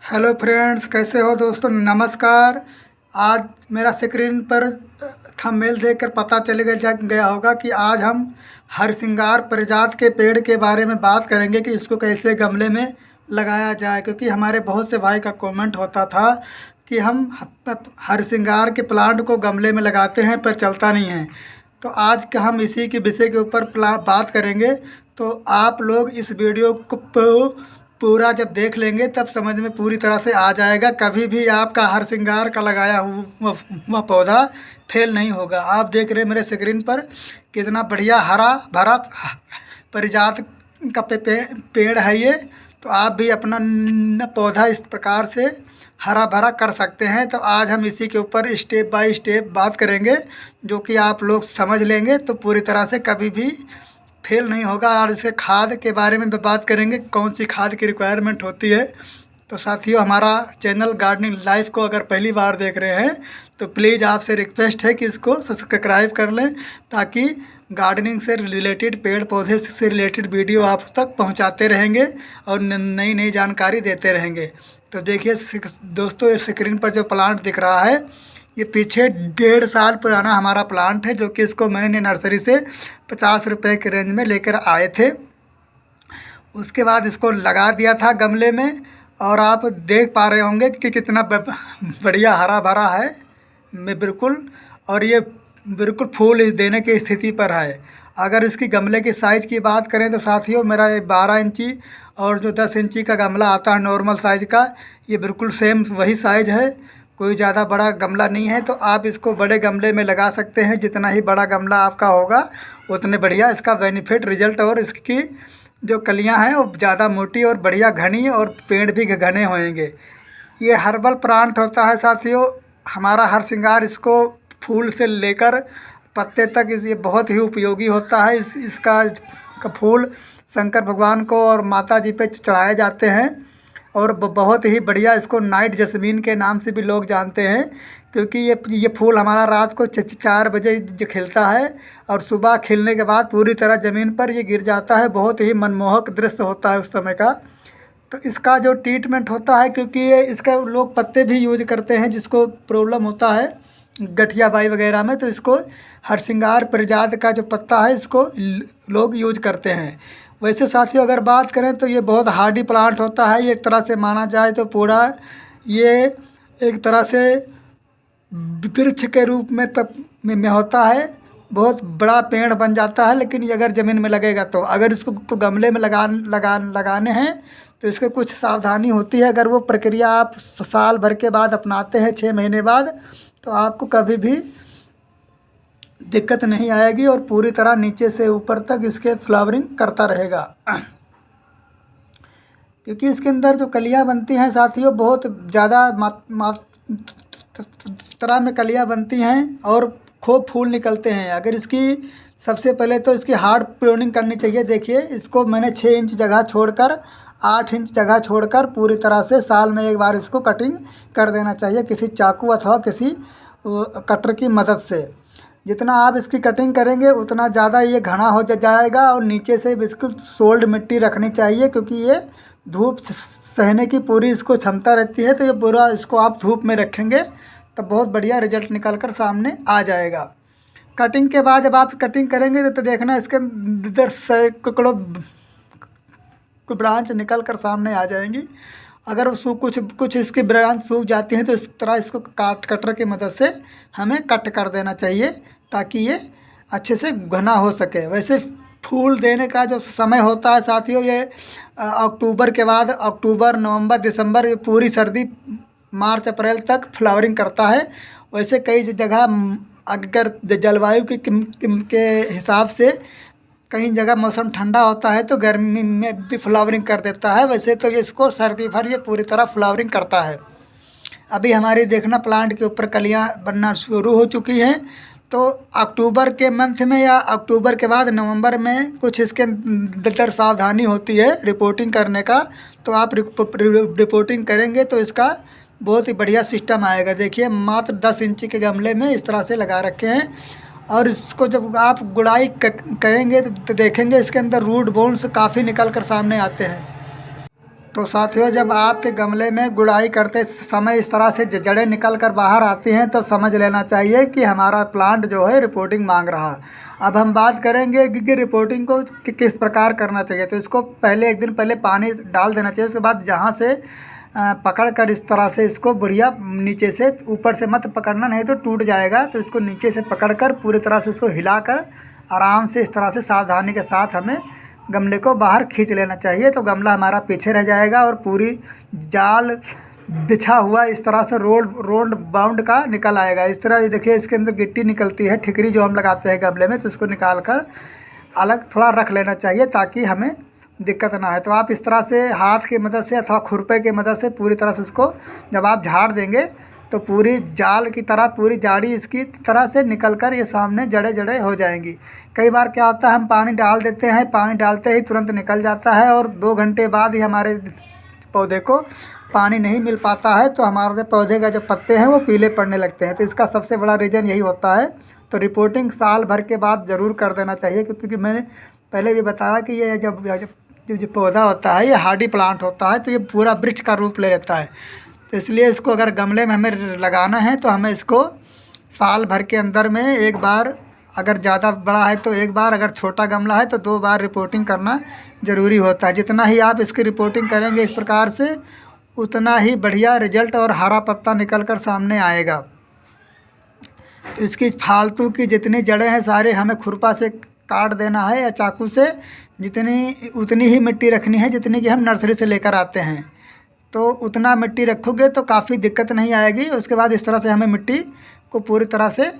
Hello friends, कैसे हो दोस्तों। नमस्कार। आज मेरा स्क्रीन पर थंबनेल देखकर पता चल गया होगा कि आज हम हरसिंगार पारिजात के पेड़ के बारे में बात करेंगे कि इसको कैसे गमले में लगाया जाए, क्योंकि हमारे बहुत से भाई का कमेंट होता था कि हम हरसिंगार के प्लांट को गमले में लगाते हैं पर चलता नहीं है। तो आज का हम इसी के विषय के ऊपर बात करेंगे। तो आप लोग इस वीडियो को पूरा जब देख लेंगे तब समझ में पूरी तरह से आ जाएगा। कभी भी आपका हरसिंगार का लगाया हुआ पौधा फेल नहीं होगा। आप देख रहे हैं मेरे स्क्रीन पर कितना बढ़िया हरा भरा पारिजात का पेड़ है ये। तो आप भी अपना पौधा इस प्रकार से हरा भरा कर सकते हैं। तो आज हम इसी के ऊपर स्टेप बाय स्टेप बात करेंगे, जो कि आप लोग समझ लेंगे तो पूरी तरह से कभी भी फेल नहीं होगा। और इसके खाद के बारे में भी बात करेंगे, कौन सी खाद की रिक्वायरमेंट होती है। तो साथियों, हमारा चैनल गार्डनिंग लाइफ को अगर पहली बार देख रहे हैं तो प्लीज़ आपसे रिक्वेस्ट है कि इसको सब्सक्राइब कर लें, ताकि गार्डनिंग से रिलेटेड, पेड़ पौधे से रिलेटेड वीडियो आप तक पहुंचाते रहेंगे और नई नई जानकारी देते रहेंगे। तो देखिए दोस्तों, इस स्क्रीन पर जो प्लांट दिख रहा है ये पीछे 1.5 साल पुराना हमारा प्लांट है, जो कि इसको मैंने नर्सरी से 50 रुपये के रेंज में लेकर आए थे। उसके बाद इसको लगा दिया था गमले में, और आप देख पा रहे होंगे कि कितना बढ़िया हरा भरा है मैं बिल्कुल। और ये बिल्कुल फूल देने की स्थिति पर है। अगर इसकी गमले की साइज़ की बात करें तो साथियों, मेरा ये 12 इंची और जो 10 इंची का गमला आता है नॉर्मल साइज़ का, ये बिल्कुल सेम वही साइज़ है। कोई ज़्यादा बड़ा गमला नहीं है। तो आप इसको बड़े गमले में लगा सकते हैं। जितना ही बड़ा गमला आपका होगा उतने बढ़िया इसका बेनिफिट रिजल्ट, और इसकी जो कलियां हैं वो ज़्यादा मोटी और बढ़िया घनी, और पेड़ भी घने होंगे। ये हर्बल प्लांट होता है साथियों। हमारा हरसिंगार इसको फूल से लेकर पत्ते तक ये बहुत ही उपयोगी होता है। इसका फूल शंकर भगवान को और माता जी पे चढ़ाए जाते हैं, और बहुत ही बढ़िया इसको नाइट जैस्मीन के नाम से भी लोग जानते हैं, क्योंकि ये फूल हमारा रात को 4 बजे जो खिलता है और सुबह खिलने के बाद पूरी तरह ज़मीन पर ये गिर जाता है। बहुत ही मनमोहक दृश्य होता है उस समय का। तो इसका जो ट्रीटमेंट होता है, क्योंकि ये इसका लोग पत्ते भी यूज करते हैं जिसको प्रॉब्लम होता है गठिया बाई वगैरह में, तो इसको हरसिंगार पारिजात का जो पत्ता है इसको लोग यूज करते हैं। वैसे साथियों, अगर बात करें तो ये बहुत हार्डी प्लांट होता है। ये एक तरह से माना जाए तो पूरा ये एक तरह से वृक्ष के रूप में होता है। बहुत बड़ा पेड़ बन जाता है, लेकिन ये अगर ज़मीन में लगेगा तो अगर इसको तो गमले में लगाने हैं तो इसके कुछ सावधानी होती है। अगर वो प्रक्रिया आप साल भर के बाद अपनाते हैं, 6 महीने बाद, तो आपको कभी भी दिक्कत नहीं आएगी, और पूरी तरह नीचे से ऊपर तक इसके फ्लावरिंग करता रहेगा। क्योंकि इसके अंदर जो कलियां बनती हैं साथियों, बहुत ज़्यादा मात्रा में कलियां बनती हैं और खूब फूल निकलते हैं। अगर इसकी सबसे पहले तो इसकी हार्ड प्रूनिंग करनी चाहिए। देखिए, इसको मैंने 6 इंच जगह छोड़कर 8 इंच जगह छोड़कर पूरी तरह से साल में एक बार इसको कटिंग कर देना चाहिए, किसी चाकू अथवा किसी कटर की मदद से। जितना आप इसकी कटिंग करेंगे उतना ज़्यादा ये घना हो जाएगा, और नीचे से बिल्कुल सोल्ड मिट्टी रखनी चाहिए, क्योंकि ये धूप सहने की पूरी इसको क्षमता रहती है। तो ये पूरा इसको आप धूप में रखेंगे तो बहुत बढ़िया रिजल्ट निकल कर सामने आ जाएगा। कटिंग के बाद जब आप कटिंग करेंगे तो देखना इसके अंदर सैकड़ों ब्रांच निकल कर सामने आ जाएंगी। अगर वो कुछ इसकी ब्रांच सूख जाती हैं तो इस तरह इसको कटर की मदद से हमें कट कर देना चाहिए, ताकि ये अच्छे से घना हो सके। वैसे फूल देने का जो समय होता है साथियों, ये अक्टूबर के बाद, अक्टूबर नवंबर दिसंबर, ये पूरी सर्दी मार्च अप्रैल तक फ्लावरिंग करता है। वैसे कई जगह अगर जलवायु के हिसाब से कहीं जगह मौसम ठंडा होता है तो गर्मी में भी फ्लावरिंग कर देता है। वैसे तो ये इसको सर्दी भर ये पूरी तरह फ्लावरिंग करता है। अभी हमारी देखना प्लांट के ऊपर कलियां बनना शुरू हो चुकी हैं। तो अक्टूबर के मंथ में या अक्टूबर के बाद नवंबर में कुछ इसके अंदर सावधानी होती है रिपोर्टिंग करने का। तो आप रिपोर्टिंग करेंगे तो इसका बहुत ही बढ़िया सिस्टम आएगा। देखिए, मात्र 10 इंची के गमले में इस तरह से लगा रखे हैं, और इसको जब आप गुड़ाई करेंगे तो देखेंगे इसके अंदर रूट बोन्स काफ़ी निकल कर सामने आते हैं। तो साथियों, जब आपके गमले में गुड़ाई करते समय इस तरह से जड़ें निकल कर बाहर आती हैं तो समझ लेना चाहिए कि हमारा प्लांट जो है रिपोर्टिंग मांग रहा है। अब हम बात करेंगे कि रिपोर्टिंग को किस प्रकार करना चाहिए। तो इसको पहले एक दिन पहले पानी डाल देना चाहिए। उसके बाद जहाँ से पकड़ कर इस तरह से इसको बढ़िया नीचे से, ऊपर से मत पकड़ना नहीं तो टूट जाएगा। तो इसको नीचे से पकड़ कर पूरी तरह से इसको हिलाकर आराम से इस तरह से सावधानी के साथ हमें गमले को बाहर खींच लेना चाहिए। तो गमला हमारा पीछे रह जाएगा और पूरी जाल बिछा हुआ इस तरह से रोड बाउंड का निकल आएगा। इस तरह ये देखिए, इसके अंदर गिट्टी निकलती है, ठिकरी जो हम लगाते हैं गमले में, तो इसको निकाल कर अलग थोड़ा रख लेना चाहिए ताकि हमें दिक्कत ना आए। तो आप इस तरह से हाथ की मदद से अथवा खुरपे की मदद से पूरी तरह से इसको जब आप झाड़ देंगे तो पूरी जाल की तरह पूरी जाड़ी इसकी तरह से निकल कर ये सामने जड़े जड़े हो जाएंगी। कई बार क्या होता है, हम पानी डाल देते हैं, पानी डालते ही तुरंत निकल जाता है और 2 घंटे बाद ही हमारे पौधे को पानी नहीं मिल पाता है, तो हमारे पौधे का जो पत्ते हैं वो पीले पड़ने लगते हैं। तो इसका सबसे बड़ा रीज़न यही होता है। तो रिपोर्टिंग साल भर के बाद ज़रूर कर देना चाहिए, क्योंकि मैंने पहले भी बताया कि ये जो पौधा होता है ये हार्डी प्लांट होता है, तो ये पूरा वृक्ष का रूप ले लेता है। तो इसलिए इसको अगर गमले में हमें लगाना है तो हमें इसको साल भर के अंदर में एक बार, अगर ज़्यादा बड़ा है तो एक बार, अगर छोटा गमला है तो 2 बार रिपोर्टिंग करना ज़रूरी होता है। जितना ही आप इसकी रिपोर्टिंग करेंगे इस प्रकार से, उतना ही बढ़िया रिजल्ट और हरा पत्ता निकल कर सामने आएगा। तो इसकी फालतू की जितनी जड़ें हैं सारे हमें खुरपा से काट देना है या चाकू से। उतनी ही मिट्टी रखनी है जितनी कि हम नर्सरी से लेकर आते हैं। तो उतना मिट्टी रखोगे तो काफ़ी दिक्कत नहीं आएगी। उसके बाद इस तरह से हमें मिट्टी को पूरी तरह से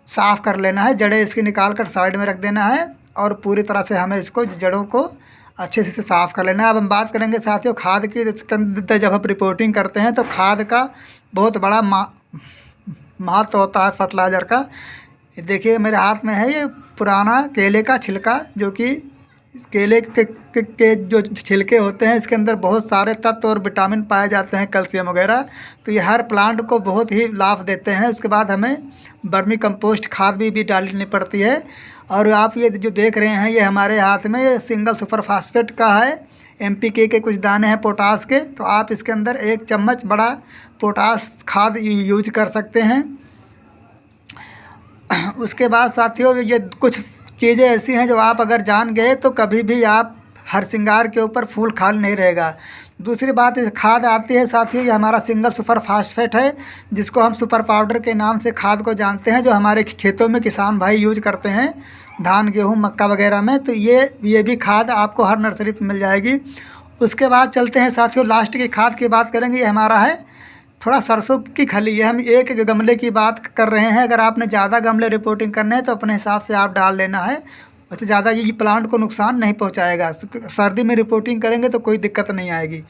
साफ़ कर लेना है, जड़ें इसकी निकाल कर साइड में रख देना है और पूरी तरह से हमें इसको जड़ों को अच्छे से साफ़ कर लेना है। अब हम बात करेंगे साथियों खाद की। जब हम रिपोर्टिंग करते हैं तो खाद का बहुत बड़ा महत्व होता है फर्टिलाइज़र का। देखिए मेरे हाथ में है ये पुराना केले का छिलका, जो कि केले के जो छिलके होते हैं इसके अंदर बहुत सारे तत्व और विटामिन पाए जाते हैं, कैल्शियम वगैरह। तो ये हर प्लांट को बहुत ही लाभ देते हैं। उसके बाद हमें वर्मी कंपोस्ट खाद भी डालनी पड़ती है। और आप ये जो देख रहे हैं ये हमारे हाथ में ये सिंगल सुपर फास्फेट का है, NPK के कुछ दाने हैं पोटास के। तो आप इसके अंदर 1 चम्मच बड़ा पोटास खाद यूज कर सकते हैं। उसके बाद साथियों, ये कुछ चीज़ें ऐसी हैं जो आप अगर जान गए तो कभी भी आप हर श्रृंगार के ऊपर फूल खाली नहीं रहेगा। दूसरी बात खाद आती है साथियों, ये हमारा सिंगल सुपर फास्फेट है, जिसको हम सुपर पाउडर के नाम से खाद को जानते हैं, जो हमारे खेतों में किसान भाई यूज करते हैं धान गेहूँ मक्का वगैरह में। तो ये भी खाद आपको हर नर्सरी पर मिल जाएगी। उसके बाद चलते हैं साथियों, लास्ट की खाद की बात करेंगे। ये हमारा है थोड़ा सरसों की खली है। हम एक गमले की बात कर रहे हैं, अगर आपने ज़्यादा गमले रिपोर्टिंग करने हैं तो अपने हिसाब से आप डाल लेना है। वैसे ज़्यादा ये प्लांट को नुकसान नहीं पहुंचाएगा। सर्दी में रिपोर्टिंग करेंगे तो कोई दिक्कत नहीं आएगी।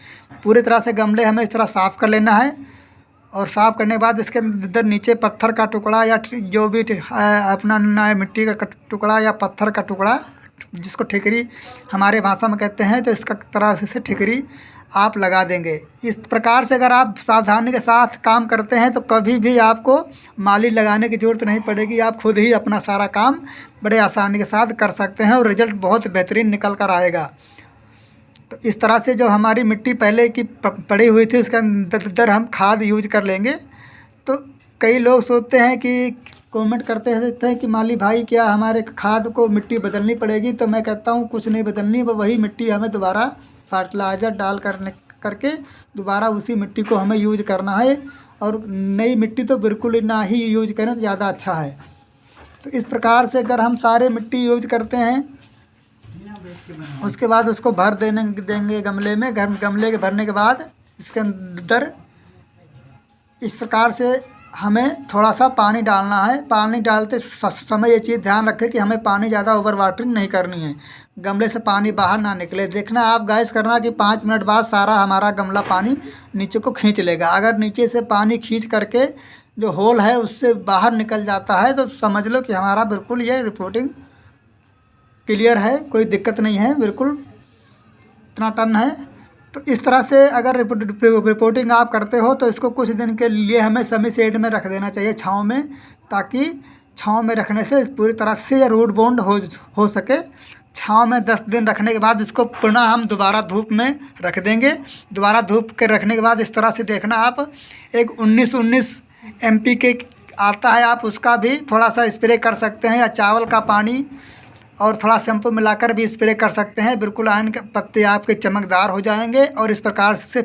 पूरी तरह से गमले हमें इस तरह साफ़ कर लेना है और साफ़ करने के बाद इसके अंदर नीचे पत्थर का टुकड़ा या जो भी अपना मिट्टी का टुकड़ा या पत्थर का टुकड़ा, जिसको ठिकरी हमारे भाषा में कहते हैं, तो इसका तरह से ठिकरी आप लगा देंगे। इस प्रकार से अगर आप सावधानी के साथ काम करते हैं तो कभी भी आपको माली लगाने की ज़रूरत नहीं पड़ेगी। आप खुद ही अपना सारा काम बड़े आसानी के साथ कर सकते हैं और रिज़ल्ट बहुत बेहतरीन निकल कर आएगा। तो इस तरह से जो हमारी मिट्टी पहले की पड़ी हुई थी उसके अंदर हम खाद यूज कर लेंगे। तो कई लोग सोचते हैं कि कमेंट करते रहते हैं कि माली भाई क्या हमारे खाद को मिट्टी बदलनी पड़ेगी। तो मैं कहता हूँ कुछ नहीं बदलनी, वही मिट्टी हमें दोबारा फर्टिलाइज़र डाल करके दोबारा उसी मिट्टी को हमें यूज करना है। और नई मिट्टी तो बिल्कुल ना ही यूज करें तो ज़्यादा अच्छा है। तो इस प्रकार से अगर हम सारे मिट्टी यूज करते हैं, उसके बाद उसको भर देंगे गमले में। गमले के भरने के बाद इसके अंदर इस प्रकार से हमें थोड़ा सा पानी डालना है। पानी डालते समय ये चीज़ ध्यान रखें कि हमें पानी ज़्यादा ओवर वाटरिंग नहीं करनी है, गमले से पानी बाहर ना निकले। देखना आप गैस करना कि 5 मिनट बाद सारा हमारा गमला पानी नीचे को खींच लेगा। अगर नीचे से पानी खींच करके जो होल है उससे बाहर निकल जाता है तो समझ लो कि हमारा बिल्कुल ये रिपोर्टिंग क्लियर है, कोई दिक्कत नहीं है, बिल्कुल इतना टन है। तो इस तरह से अगर रिपोर्टिंग आप करते हो तो इसको कुछ दिन के लिए हमें सेमी शेड में रख देना चाहिए, छाँव में, ताकि छाँव में रखने से पूरी तरह से रूट बाउंड हो सके। छाँव में 10 दिन रखने के बाद इसको पुनः हम दोबारा धूप में रख देंगे। दोबारा धूप के रखने के बाद इस तरह से देखना आप, एक 19-19 MPK आता है, आप उसका भी थोड़ा सा स्प्रे कर सकते हैं, या चावल का पानी और थोड़ा शैम्पू मिलाकर भी स्प्रे कर सकते हैं। बिल्कुल आयन के पत्ते आपके चमकदार हो जाएंगे और इस प्रकार से